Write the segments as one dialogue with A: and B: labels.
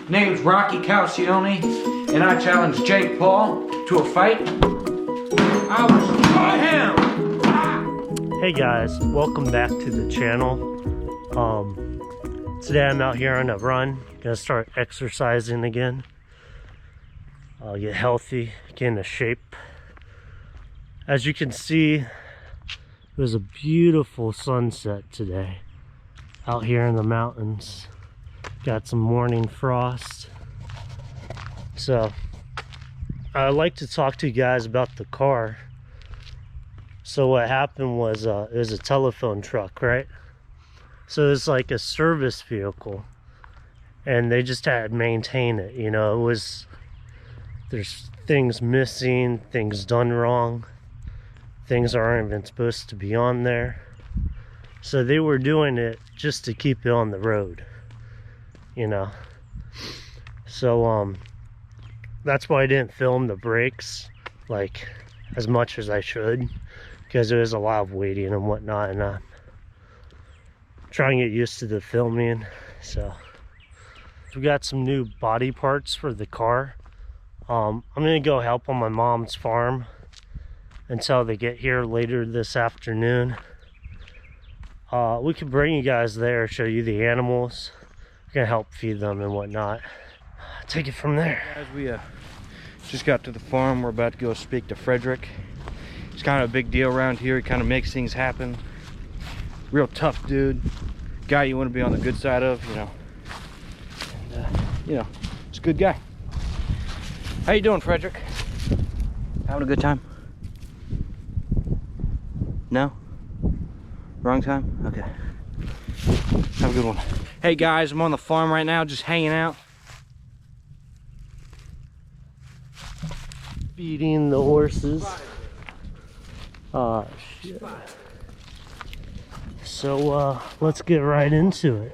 A: name's Rocky Calcione, and I challenge Jake Paul to a fight. I will destroy him! Ah!
B: Hey guys, welcome back to the channel. Today I'm out here on a run. Gonna start exercising again. Get healthy, get into shape. As you can see, it was a beautiful sunset today out here in the mountains. Got some morning frost. So I'd like to talk to you guys about the car. So what happened was it was a telephone truck, right? So it's like a service vehicle, and they just had to maintain it. You know, there's things missing, things done wrong, things aren't even supposed to be on there. So they were doing it just to keep it on the road, you know. So that's why I didn't film the brakes like as much as I should, because there was a lot of waiting and whatnot, and I'm trying to get used to the filming. So we got some new body parts for the car. I'm gonna go help on my mom's farm until they get here later this afternoon. We could bring you guys there, show you the animals. We're gonna help feed them and whatnot. Take it from there.
C: Guys, we just got to the farm. We're about to go speak to Frederick. It's kind of a big deal around here. He kind of makes things happen. Real tough dude. Guy you want to be on the good side of, you know. And, you know, it's a good guy. How you doing, Frederick? Having a good time? No? Wrong time? Okay. Have a good one. Hey guys, I'm on the farm right now, just hanging out.
B: Feeding the horses. Shit. So let's get right into it.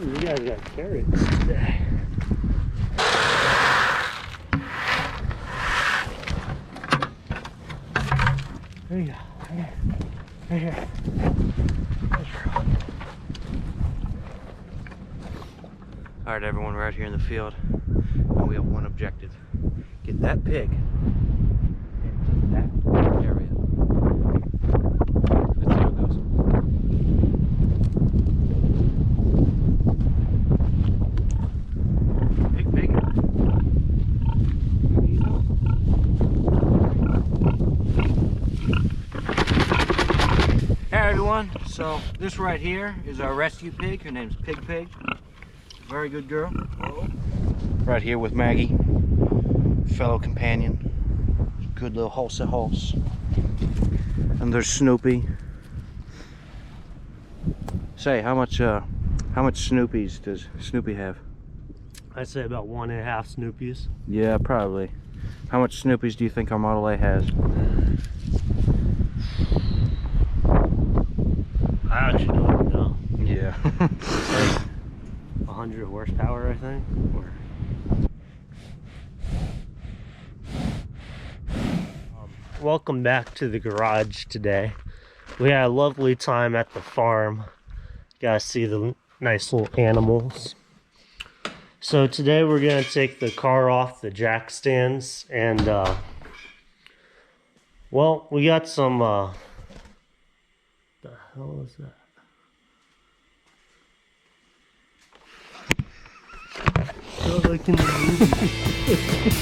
B: You guys got carrots today. There you go. Right here.
C: All right, everyone, we're out here in the field, and we have one objective: get that pig into that area. Let's see how it goes. Pig. Hey everyone, so this right here is our rescue pig. Her name's Pig. Very good girl. Right here with Maggie, fellow companion. Good little horse. And there's Snoopy. Say, how much Snoopies does Snoopy have?
B: I'd say about 1.5 Snoopies.
C: Yeah, probably. How much Snoopies do you think our Model A has?
B: I actually don't know.
C: Yeah.
B: 100 horsepower, I think. Or welcome back to the garage today. We had a lovely time at the farm. You guys see the nice little animals. So today we're gonna take the car off the jack stands, and well, we got some the hell is that? Sounds like in the movie.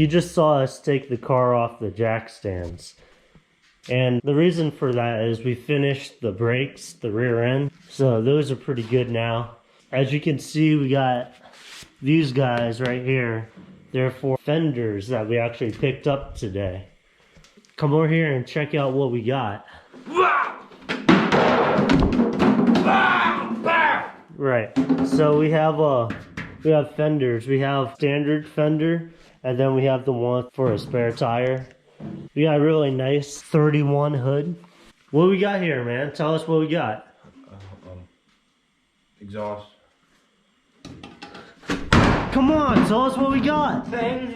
B: you just saw us take the car off the jack stands. And the reason for that is we finished the brakes, the rear end. So those are pretty good now. As you can see, we got these guys right here. They're for fenders that we actually picked up today. Come over here and check out what we got. Right. So we have fenders. We have standard fender, and then we have the one for a spare tire. We got a really nice 31 hood. What we got here, man? Tell us what we got.
C: Exhaust.
B: Come on, tell us what we got.
A: Thing,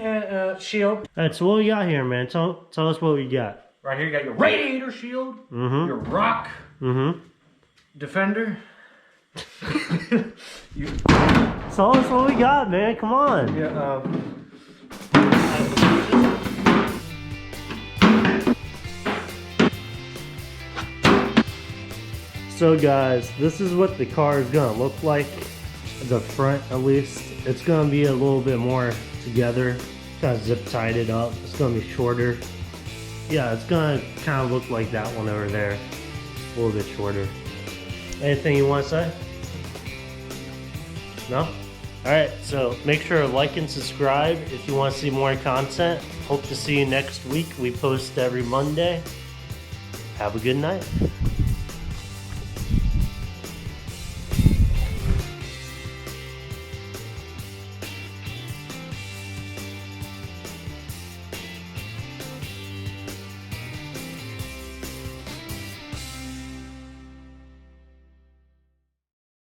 A: shield.
B: That's what we got here, man. Tell us what we got.
A: Right here you got your radiator shield, your rock defender.
B: Tell us what we got, man. Come on.
A: Yeah,
B: So guys, this is what the car is gonna look like. The front, at least. It's gonna be a little bit more together. Kind of zip tied it up. It's gonna be shorter. Yeah, it's gonna kind of look like that one over there. A little bit shorter. Anything you want to say? No? Alright, so make sure to like and subscribe if you want to see more content. Hope to see you next week. We post every Monday. Have a good night.